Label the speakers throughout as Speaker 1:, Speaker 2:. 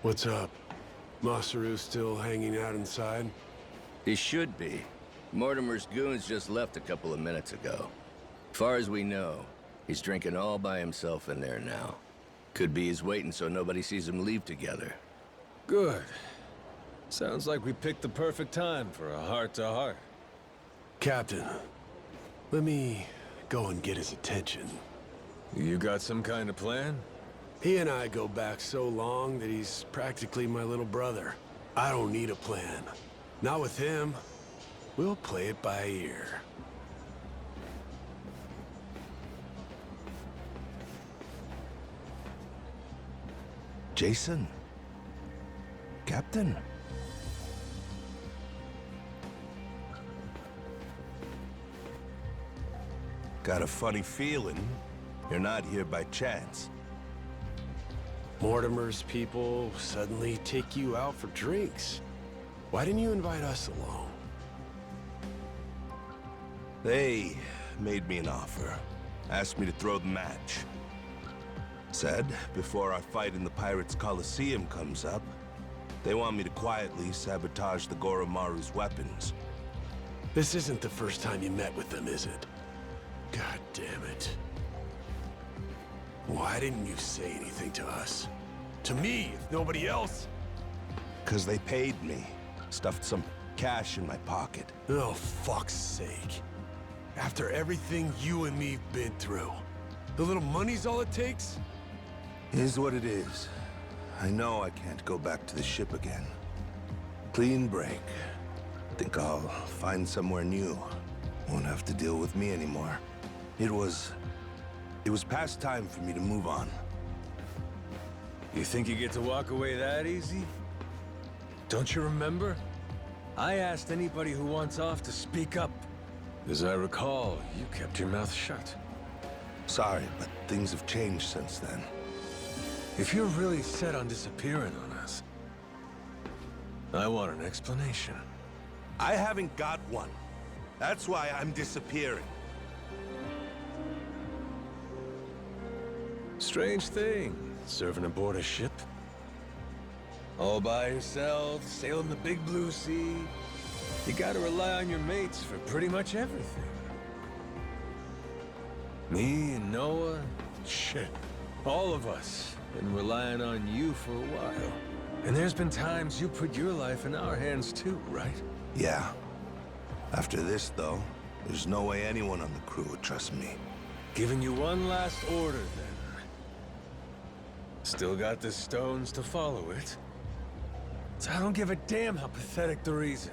Speaker 1: What's up? Masaru still hanging out inside?
Speaker 2: He should be. Mortimer's goons just left a couple of minutes ago. Far as we know, he's drinking all by himself in there now. Could be he's waiting so nobody sees him leave together.
Speaker 3: Good. Sounds like we picked the perfect time for a heart-to-heart.
Speaker 1: Captain, let me go and get his attention.
Speaker 3: You got some kind of plan?
Speaker 1: He and I go back so long that he's practically my little brother. I don't need a plan. Not with him. We'll play it by ear.
Speaker 4: Jason? Captain? Got a funny feeling you're not here by chance.
Speaker 1: Mortimer's people suddenly take you out for drinks. Why didn't you invite us along?
Speaker 4: They made me an offer. Asked me to throw the match. Said, before our fight in the Pirates' Coliseum comes up, they want me to quietly sabotage the Goromaru's weapons.
Speaker 1: This isn't the first time you met with them, is it? God damn it. Why didn't you say anything to us? To me, if nobody else?
Speaker 4: 'Cause they paid me. Stuffed some cash in my pocket.
Speaker 1: Oh, fuck's sake. After everything you and me've been through, the little money's all it takes?
Speaker 4: Is what it is. I know I can't go back to the ship again. Clean break. Think I'll find somewhere new. Won't have to deal with me anymore. It was past time for me to move on.
Speaker 3: You think you get to walk away that easy? Don't you remember? I asked anybody who wants off to speak up. As I recall, you kept your mouth shut.
Speaker 4: Sorry, but things have changed since then.
Speaker 3: If you're really set on disappearing on us, I want an explanation.
Speaker 4: I haven't got one. That's why I'm disappearing.
Speaker 3: Strange thing, serving aboard a ship. All by yourself, sailing the big blue sea. You gotta rely on your mates for pretty much everything. Me and Noah, shit, all of us been relying on you for a while. And there's been times you put your life in our hands too, right?
Speaker 4: Yeah. After this, though, there's no way anyone on the crew would trust me.
Speaker 3: Giving you one last order, then. Still got the stones to follow it. So I don't give a damn how pathetic the reason.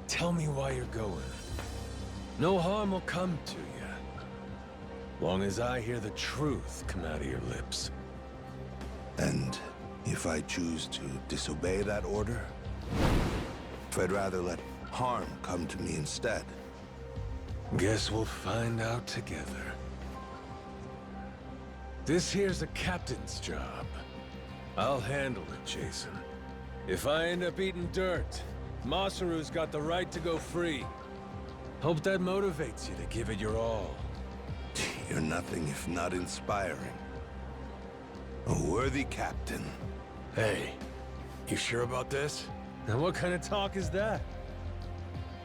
Speaker 3: Tell me why you're going. No harm will come to you. Long as I hear the truth come out of your lips.
Speaker 4: And if I choose to disobey that order, if I'd rather let harm come to me instead.
Speaker 3: Guess we'll find out together. This here's the captain's job. I'll handle it, Jason. If I end up eating dirt, Masaru's got the right to go free. Hope that motivates you to give it your all.
Speaker 4: You're nothing if not inspiring. A worthy captain.
Speaker 1: Hey, you sure about this?
Speaker 3: Now what kind of talk is that?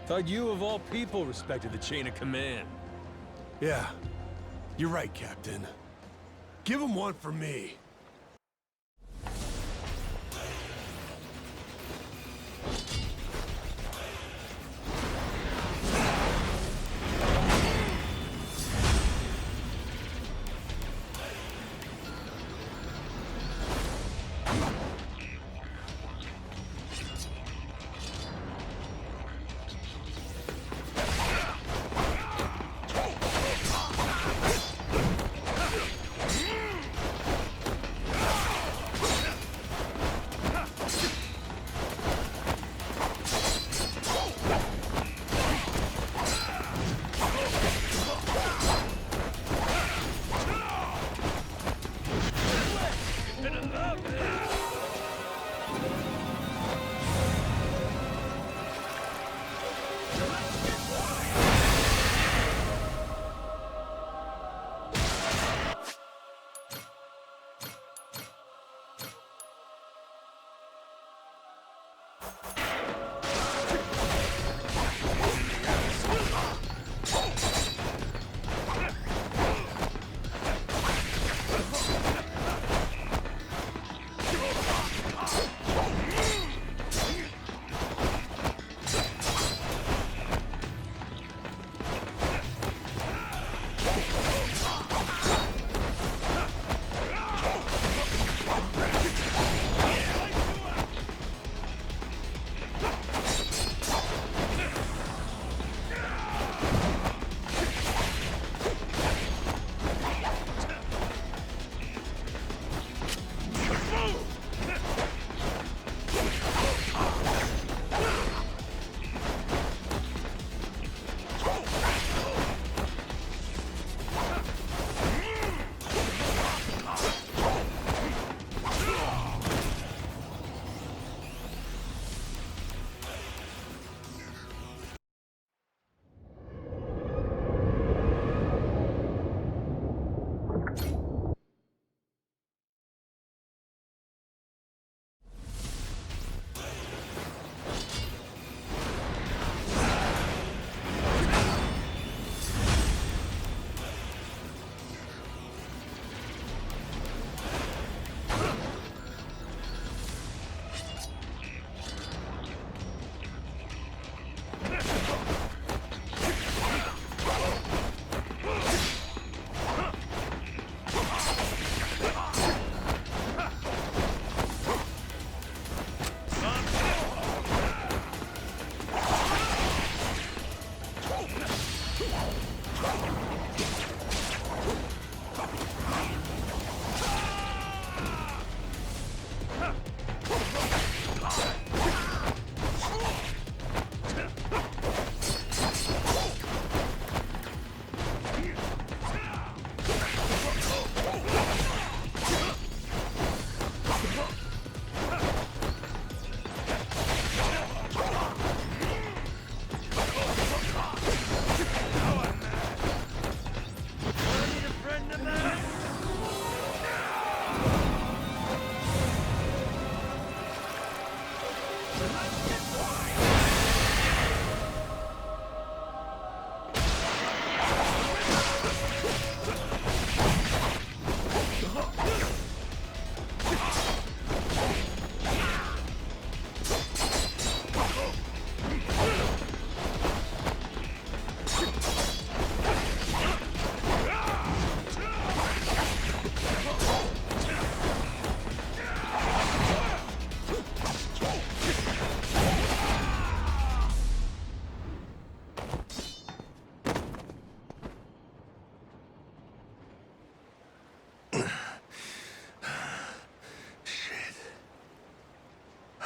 Speaker 3: Thought you of all people respected the chain of command.
Speaker 1: Yeah, you're right, Captain. Give him one for me.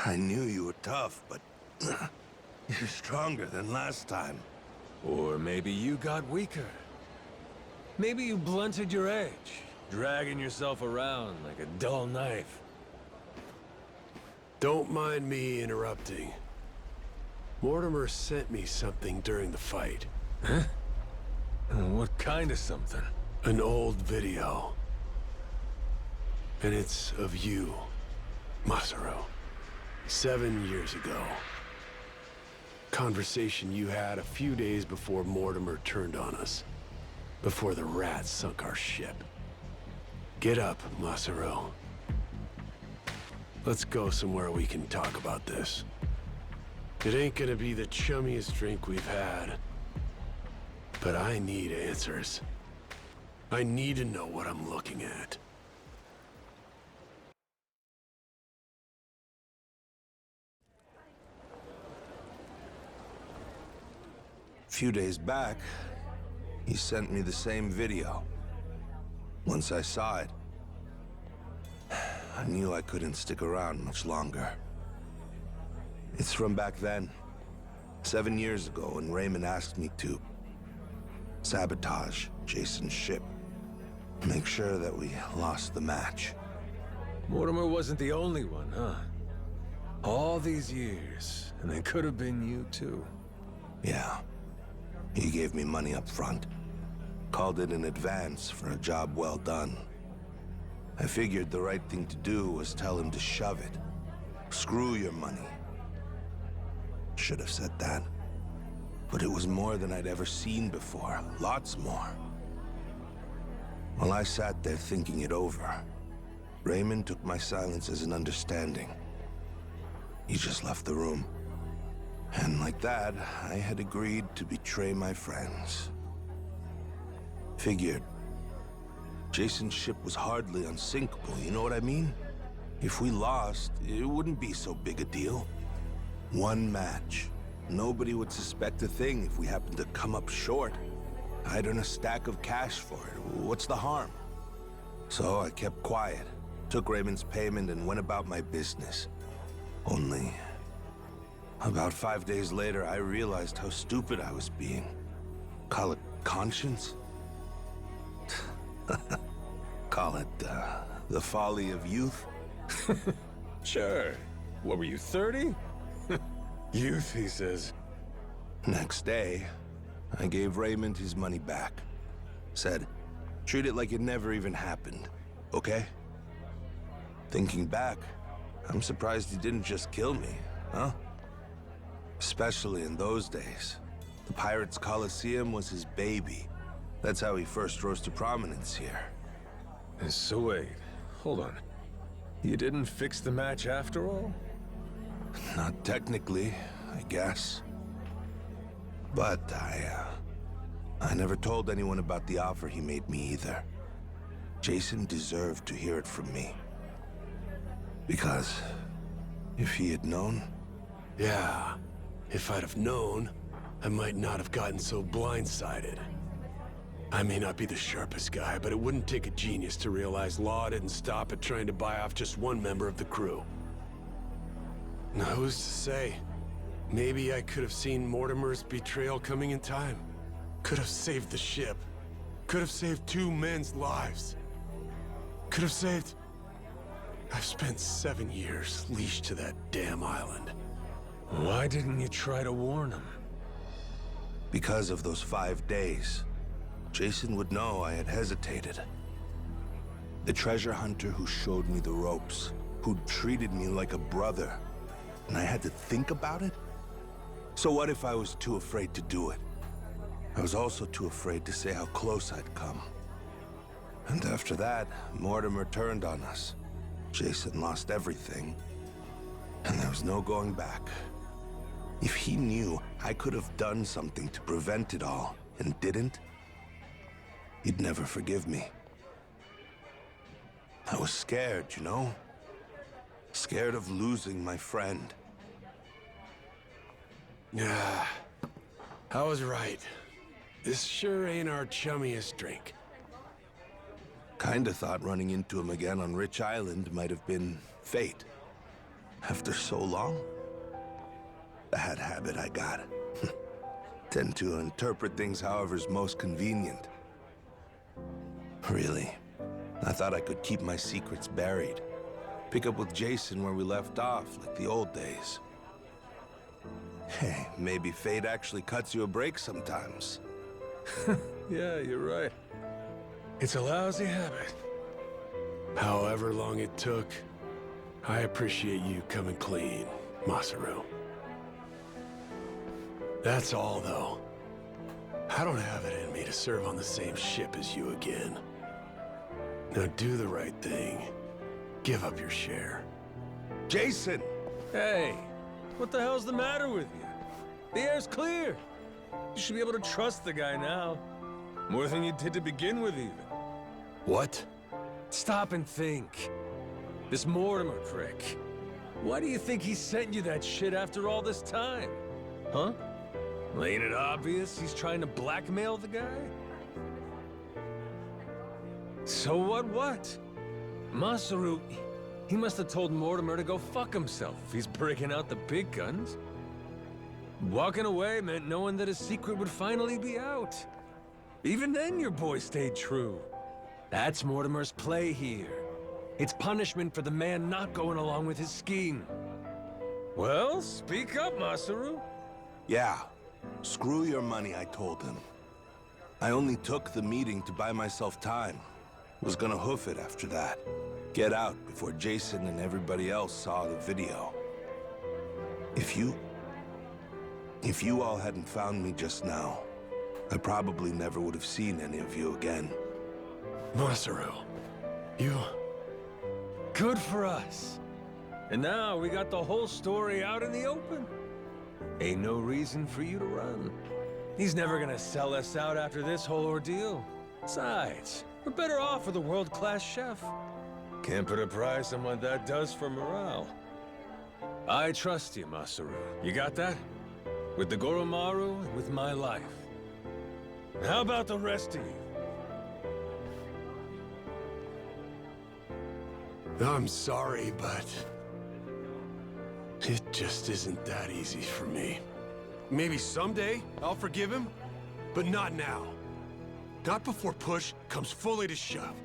Speaker 4: I knew you were tough, but you're stronger than last time.
Speaker 3: Or maybe you got weaker. Maybe you blunted your edge, dragging yourself around like a dull knife.
Speaker 1: Don't mind me interrupting. Mortimer sent me something during the fight.
Speaker 3: Huh? What kind of something?
Speaker 1: An old video. And it's of you, Masaru. 7 years ago. Conversation you had a few days before Mortimer turned on us. Before the rats sunk our ship. Get up, Masaru. Let's go somewhere we can talk about this. It ain't gonna be the chummiest drink we've had. But I need answers. I need to know what I'm looking at.
Speaker 4: A few days back, he sent me the same video. Once I saw it, I knew I couldn't stick around much longer. It's from back then, 7 years ago, when Raymond asked me to sabotage Jason's ship. Make sure that we lost the match.
Speaker 3: Mortimer wasn't the only one, huh? All these years, and it could have been you too.
Speaker 4: Yeah. He gave me money up front. Called it an advance for a job well done. I figured the right thing to do was tell him to shove it. Screw your money. Should have said that. But it was more than I'd ever seen before. Lots more. While I sat there thinking it over, Raymond took my silence as an understanding. He just left the room. And like that, I had agreed to betray my friends. Figured. Jason's ship was hardly unsinkable, you know what I mean? If we lost, it wouldn't be so big a deal. One match. Nobody would suspect a thing if we happened to come up short. I'd earn a stack of cash for it. What's the harm? So I kept quiet, took Raymond's payment, and went about my business. Only, about 5 days later, I realized how stupid I was being. Call it conscience? Call it, the folly of youth?
Speaker 3: Sure. What were you, 30? Youth, he says.
Speaker 4: Next day, I gave Raymond his money back. Said, treat it like it never even happened, okay? Thinking back, I'm surprised he didn't just kill me, huh? Especially in those days. The Pirates Coliseum was his baby. That's how he first rose to prominence here.
Speaker 3: So wait, hold on. You didn't fix the match after all?
Speaker 4: Not technically, I guess. But I never told anyone about the offer he made me either. Jason deserved to hear it from me. Because if he had known...
Speaker 1: Yeah, if I'd have known, I might not have gotten so blindsided. I may not be the sharpest guy, but it wouldn't take a genius to realize Law didn't stop at trying to buy off just one member of the crew. Now, who's to say? Maybe I could have seen Mortimer's betrayal coming in time. Could have saved the ship. Could have saved 2 men's lives. Could have saved... I've spent 7 years leashed to that damn island.
Speaker 3: Why didn't you try to warn him?
Speaker 4: Because of those 5 days, Jason would know I had hesitated. The treasure hunter who showed me the ropes, who'd treated me like a brother, and I had to think about it? So what if I was too afraid to do it? I was also too afraid to say how close I'd come. And after that, Mortimer turned on us. Jason lost everything, and there was no going back. If he knew I could have done something to prevent it all, and didn't, he'd never forgive me. I was scared, you know? Scared of losing my friend.
Speaker 1: Yeah, I was right. This sure ain't our chummiest drink.
Speaker 4: Kinda thought running into him again on Rich Island might have been fate. After so long? Bad habit I got. Tend to interpret things however's most convenient. Really, I thought I could keep my secrets buried. Pick up with Jason where we left off, like the old days. Hey, maybe fate actually cuts you a break sometimes.
Speaker 3: Yeah, you're right. It's a lousy habit.
Speaker 1: However long it took, I appreciate you coming clean, Masaru. That's all, though. I don't have it in me to serve on the same ship as you again. Now do the right thing. Give up your share.
Speaker 4: Jason!
Speaker 3: Hey, what the hell's the matter with you? The air's clear. You should be able to trust the guy now. More than you did to begin with, even.
Speaker 1: What?
Speaker 3: Stop and think. This Mortimer prick. Why do you think he sent you that shit after all this time? Huh? Ain't it obvious he's trying to blackmail the guy? So what? Masaru, he must have told Mortimer to go fuck himself if he's breaking out the big guns. Walking away meant knowing that his secret would finally be out. Even then, your boy stayed true. That's Mortimer's play here. It's punishment for the man not going along with his scheme. Well, speak up, Masaru.
Speaker 4: Yeah, screw your money, I told him. I only took the meeting to buy myself time. Was gonna hoof it after that. Get out before Jason and everybody else saw the video. If you all hadn't found me just now, I probably never would have seen any of you again.
Speaker 1: Masaru, you...
Speaker 3: Good for us. And now we got the whole story out in the open. Ain't no reason for you to run. He's never gonna sell us out after this whole ordeal. Besides, we're better off with a world-class chef. Can't put a price on what that does for morale. I trust you, Masaru. You got that? With the Goromaru and with my life. How about the rest of you?
Speaker 1: I'm sorry, but... it just isn't that easy for me. Maybe someday I'll forgive him, but not now. Not before push comes fully to shove.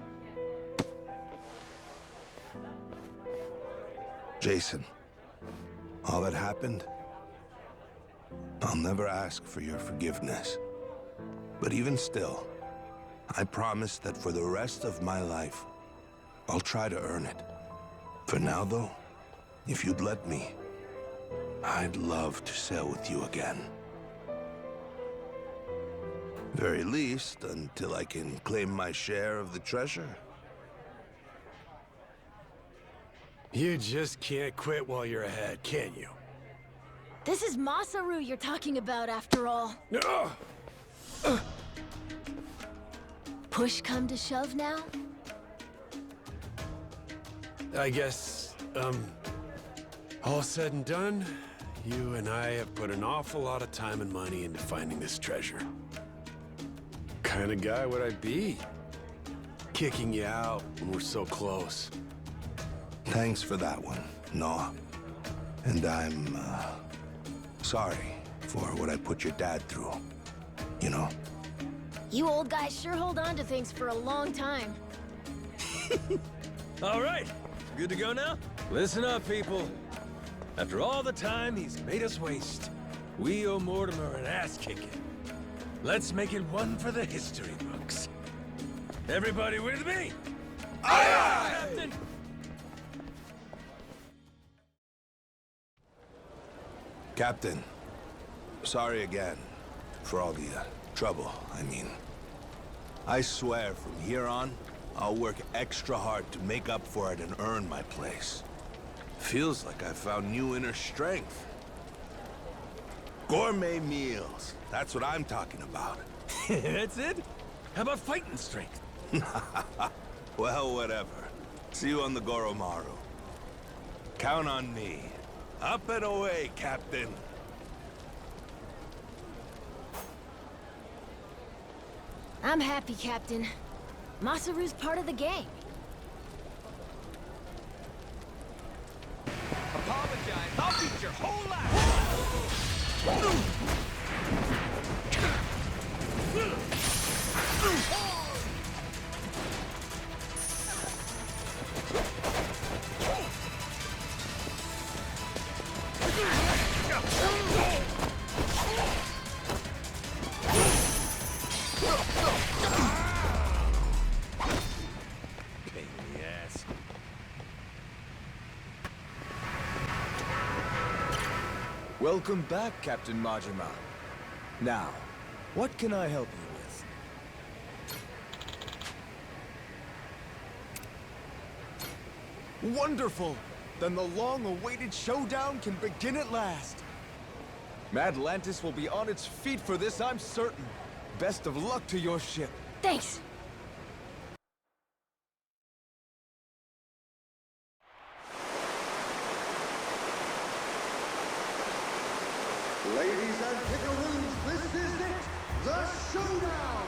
Speaker 4: Jason, all that happened, I'll never ask for your forgiveness. But even still, I promise that for the rest of my life, I'll try to earn it. For now, though, if you'd let me, I'd love to sail with you again. Very least, until I can claim my share of the treasure.
Speaker 1: You just can't quit while you're ahead, can you?
Speaker 5: This is Masaru you're talking about, after all. Push come to shove now?
Speaker 1: I guess, all said and done, you and I have put an awful lot of time and money into finding this treasure. What kind of guy would I be? Kicking you out when we're so close.
Speaker 4: Thanks for that one, Noah. And I'm, sorry for what I put your dad through. You know?
Speaker 5: You old guys sure hold on to things for a long time.
Speaker 3: All right, good to go now? Listen up, people. After all the time he's made us waste, we owe Mortimer an ass-kicking. Let's make it one for the history books. Everybody with me? Aye, aye! Captain!
Speaker 4: Captain, sorry again for all the trouble, I mean. I swear from here on, I'll work extra hard to make up for it and earn my place. Feels like I found new inner strength. Gourmet meals, that's what I'm talking about.
Speaker 3: That's it? How about fighting strength?
Speaker 4: Well, whatever. See you on the Goromaru. Count on me. Up and away, Captain.
Speaker 5: I'm happy, Captain. Masaru's part of the gang.
Speaker 6: Apollo Welcome back, Captain Majima. Now, what can I help you with? Wonderful! Then the long-awaited showdown can begin at last. Madlantis will be on its feet for this, I'm certain. Best of luck to your ship.
Speaker 5: Thanks.
Speaker 7: Ladies and pickaroos, this is it! The showdown!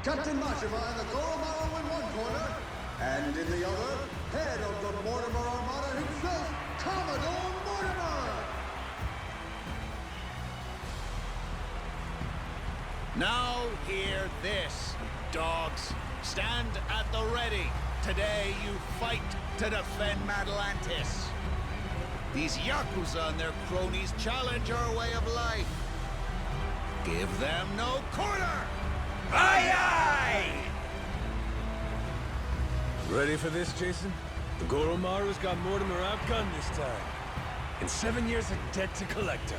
Speaker 7: Captain Majima and the Goromaru in one corner, and in the other, head of the Mortimer Armada himself, Commodore Mortimer!
Speaker 8: Now hear this, dogs. Stand at the ready. Today you fight to defend Madlantis. These Yakuza and their cronies challenge our way of life. Give them no quarter! Aye, aye!
Speaker 3: Ready for this, Jason? The Goromaru's got Mortimer outgunned this time. And 7 years of debt to collect on.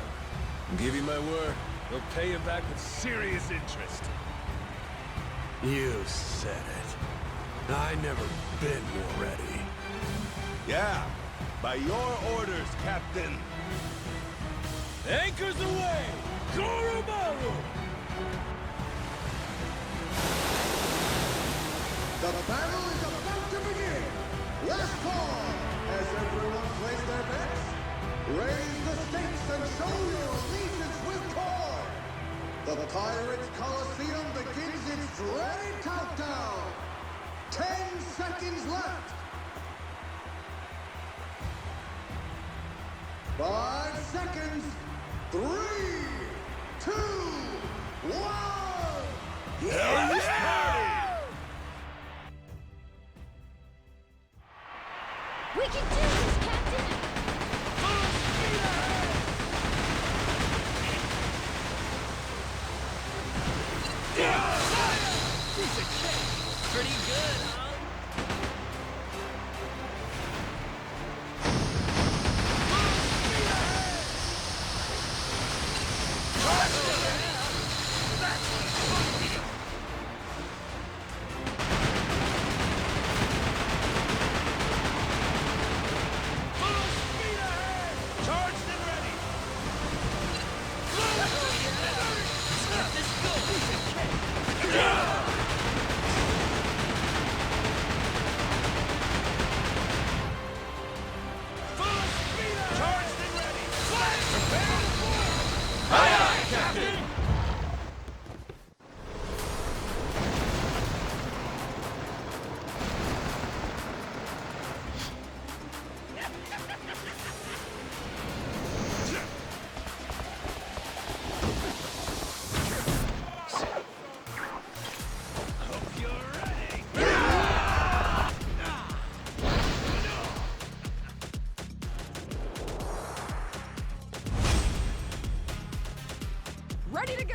Speaker 3: I'll give you my word, they'll pay you back with serious interest.
Speaker 1: You said it. I never been more ready.
Speaker 4: Yeah, by your orders, Captain.
Speaker 3: Anchors away! Goromaru!
Speaker 7: The battle is about to begin! Last call! As everyone plays their bets, raise the stakes and show your allegiance with Core! The Pirates Coliseum begins its dreaded countdown! 10 seconds left! 5 seconds! 3, 2, 1!
Speaker 5: We can do this, Captain!
Speaker 8: Pretty good, huh?
Speaker 9: Ready to go!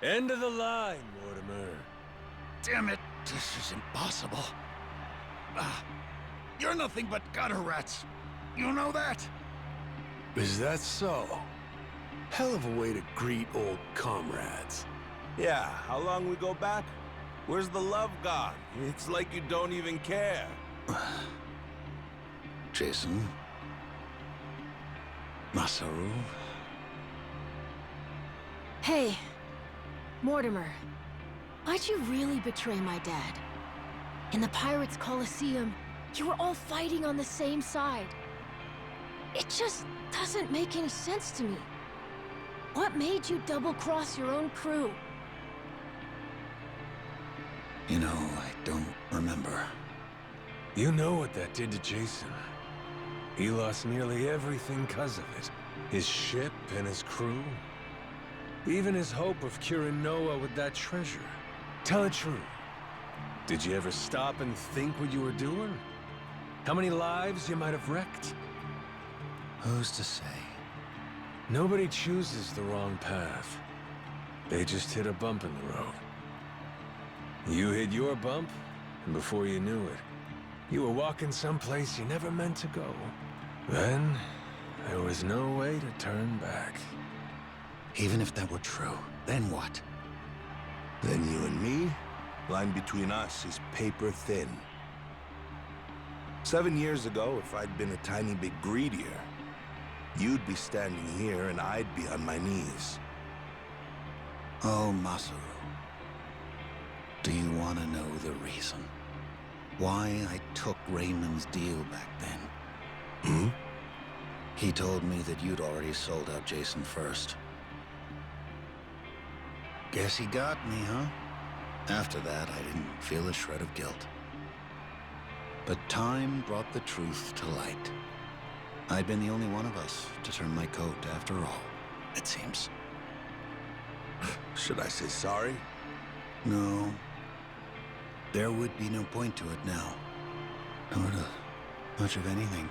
Speaker 3: End of the line, Mortimer.
Speaker 8: Damn it, this is impossible. You're nothing but gutter rats. You know that?
Speaker 1: Is that so? Hell of a way to greet old comrades.
Speaker 4: Yeah, how long we go back? Where's the love gone? It's like you don't even care.
Speaker 8: Jason. Masaru.
Speaker 5: Hey, Mortimer. Why'd you really betray my dad? In the Pirates' Coliseum, you were all fighting on the same side. It just doesn't make any sense to me. What made you double-cross your own crew?
Speaker 8: You know, I don't remember.
Speaker 3: You know what that did to Jason. He lost nearly everything because of it. His ship and his crew. Even his hope of curing Noah with that treasure. Tell it true. Did you ever stop and think what you were doing? How many lives you might have wrecked?
Speaker 8: Who's to say?
Speaker 3: Nobody chooses the wrong path. They just hit a bump in the road. You hit your bump, and before you knew it, you were walking someplace you never meant to go. Then, there was no way to turn back.
Speaker 8: Even if that were true, then what?
Speaker 4: Then you and me, line between us is paper thin. 7 years ago, if I'd been a tiny bit greedier, you'd be standing here and I'd be on my knees.
Speaker 10: Oh, Masaru. Do you want to know the reason? Why I took Raymond's deal back then?
Speaker 4: Hmm?
Speaker 10: He told me that you'd already sold out Jason first. Guess he got me, huh? After that, I didn't feel a shred of guilt. But time brought the truth to light. I'd been the only one of us to turn my coat after all, it seems.
Speaker 4: Should I say sorry?
Speaker 10: No. There would be no point to it now. Nor to much of anything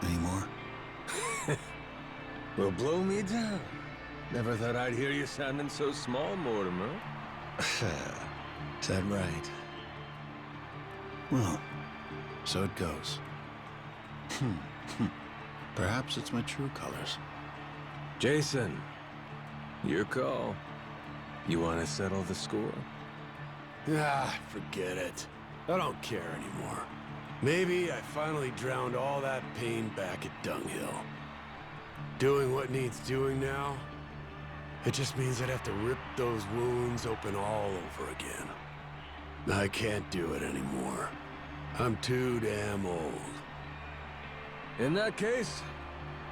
Speaker 10: anymore.
Speaker 3: Well, blow me down. Never thought I'd hear you sounding so small, Mortimer.
Speaker 10: Is that right? Well, so it goes. Perhaps it's my true colors.
Speaker 3: Jason, your call. You want to settle the score?
Speaker 1: Ah, forget it. I don't care anymore. Maybe I finally drowned all that pain back at Dunghill. Doing what needs doing now, it just means I'd have to rip those wounds open all over again. I can't do it anymore. I'm too damn old.
Speaker 3: In that case,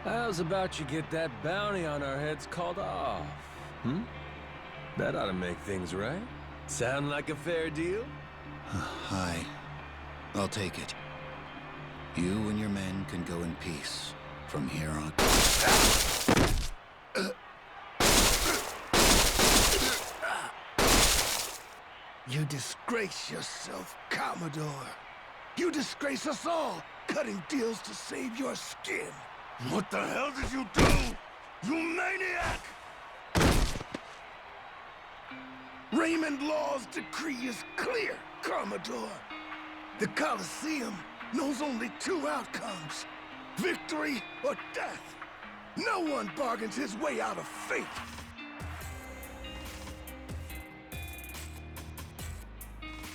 Speaker 3: how's about you get that bounty on our heads called off? That ought to make things right. Sound like a fair deal?
Speaker 10: Hi. I'll take it. You and your men can go in peace from here on.
Speaker 4: You disgrace yourself, Commodore. You disgrace us all, cutting deals to save your skin. What the hell did you do, you maniac? Raymond Law's decree is clear, Commodore. The Colosseum knows only two outcomes: victory or death. No one bargains his way out of fate.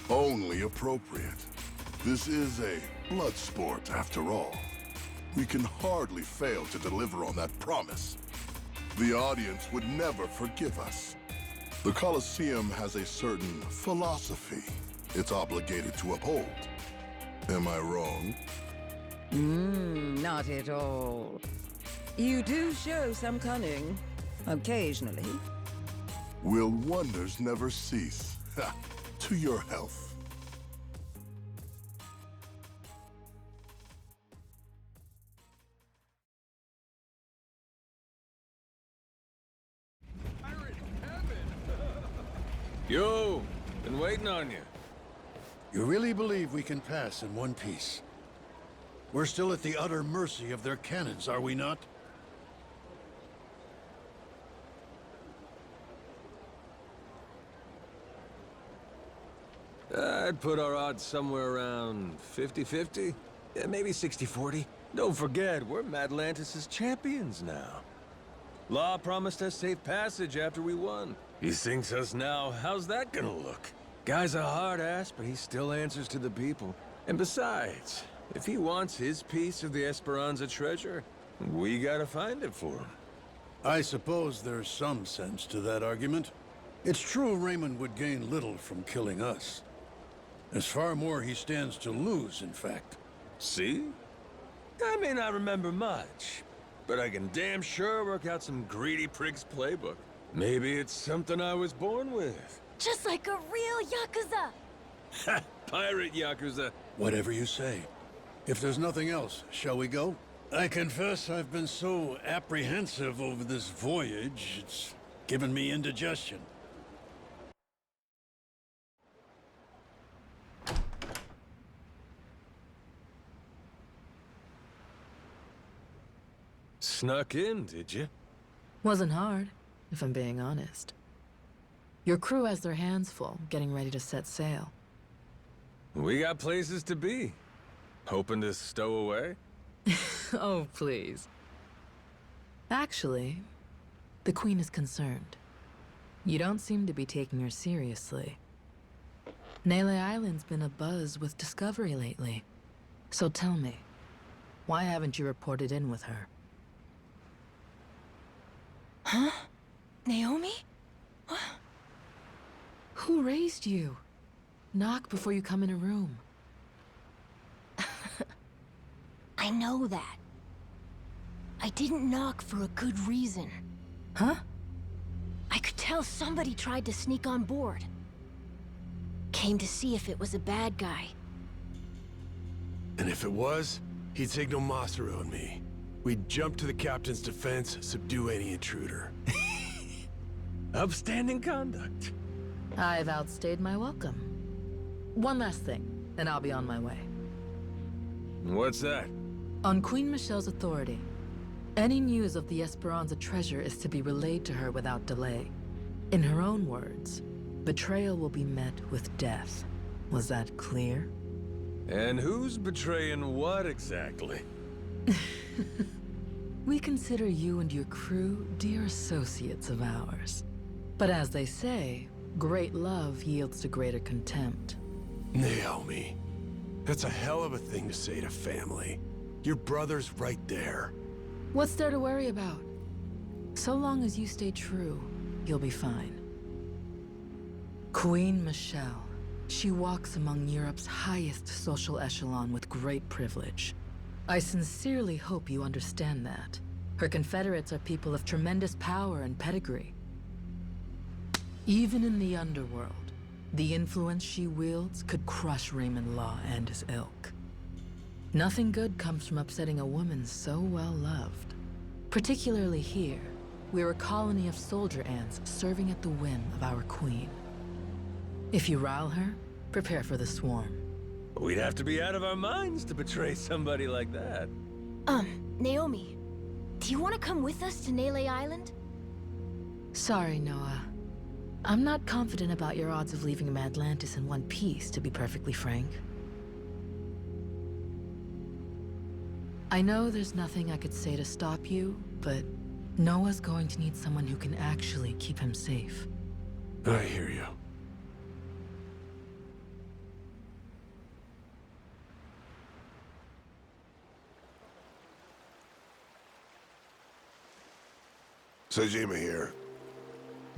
Speaker 11: Only appropriate. This is a blood sport, after all. We can hardly fail to deliver on that promise. The audience would never forgive us. The Colosseum has a certain philosophy it's obligated to uphold. Am I wrong?
Speaker 9: Not at all. You do show some cunning, occasionally.
Speaker 11: Will wonders never cease? Ha! To your health.
Speaker 3: Yo, been waiting on you.
Speaker 12: You really believe we can pass in one piece? We're still at the utter mercy of their cannons, are we not?
Speaker 3: I'd put our odds somewhere around 50-50. Yeah, maybe 60-40. Don't forget, we're Madlantis' champions now. Law promised us safe passage after we won. He sinks us now, how's that gonna look? Guy's a hard ass, but he still answers to the people. And besides, if he wants his piece of the Esperanza treasure, we gotta find it for him.
Speaker 12: I suppose there's some sense to that argument. It's true Raymond would gain little from killing us. There's far more he stands to lose, in fact.
Speaker 3: See? I may not remember much, but I can damn sure work out some greedy prig's playbook. Maybe it's something I was born with.
Speaker 5: Just like a real Yakuza!
Speaker 3: Ha! Pirate Yakuza.
Speaker 12: Whatever you say. If there's nothing else, shall we go? I confess I've been so apprehensive over this voyage, it's given me indigestion.
Speaker 3: Snuck in, did you?
Speaker 13: Wasn't hard, if I'm being honest. Your crew has their hands full, getting ready to set sail.
Speaker 3: We got places to be. Hoping to stow away?
Speaker 13: Oh, please. Actually, the Queen is concerned. You don't seem to be taking her seriously. Nele Island's been abuzz with discovery lately. So tell me, why haven't you reported in with her?
Speaker 5: Huh? Naomi?
Speaker 13: Who raised you? Knock before you come in a room.
Speaker 5: I know that. I didn't knock for a good reason.
Speaker 13: Huh?
Speaker 5: I could tell somebody tried to sneak on board. Came to see if it was a bad guy.
Speaker 1: And if it was, he'd signal Masaru and me. We'd jump to the captain's defense, subdue any intruder.
Speaker 3: Upstanding conduct.
Speaker 13: I've outstayed my welcome. One last thing, and I'll be on my way.
Speaker 3: What's that?
Speaker 13: On Queen Michelle's authority, any news of the Esperanza treasure is to be relayed to her without delay. In her own words, betrayal will be met with death. Was that clear?
Speaker 3: And who's betraying what exactly?
Speaker 13: We consider you and your crew dear associates of ours. But as they say, great love yields to greater contempt.
Speaker 1: Naomi, that's a hell of a thing to say to family. Your brother's right there.
Speaker 13: What's there to worry about? So long as you stay true, you'll be fine. Queen Michelle. She walks among Europe's highest social echelon with great privilege. I sincerely hope you understand that. Her confederates are people of tremendous power and pedigree. Even in the underworld, the influence she wields could crush Raymond Law and his ilk. Nothing good comes from upsetting a woman so well loved. Particularly here, we're a colony of soldier ants serving at the whim of our queen. If you rile her, prepare for the swarm.
Speaker 3: We'd have to be out of our minds to betray somebody like that.
Speaker 5: Naomi, do you want to come with us to Nele Island?
Speaker 13: Sorry, Noah. I'm not confident about your odds of leaving Atlantis in one piece, to be perfectly frank. I know there's nothing I could say to stop you, but Noah's going to need someone who can actually keep him safe.
Speaker 1: I hear you.
Speaker 11: Sejima here.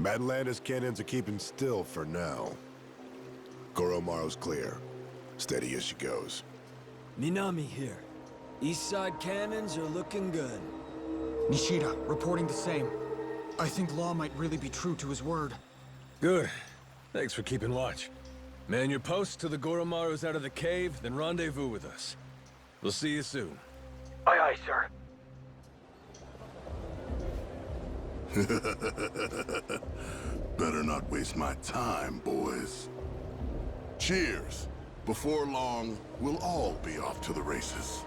Speaker 11: Atlantis cannons are keeping still for now. Goromaru's clear. Steady as she goes.
Speaker 14: Minami here. East side cannons are looking good.
Speaker 15: Nishida, reporting the same. I think Law might really be true to his word.
Speaker 3: Good. Thanks for keeping watch. Man your post till the Goromaru's out of the cave, then rendezvous with us. We'll see you soon.
Speaker 15: Aye, aye, sir.
Speaker 11: Better not waste my time, boys. Cheers. Before long, we'll all be off to the races.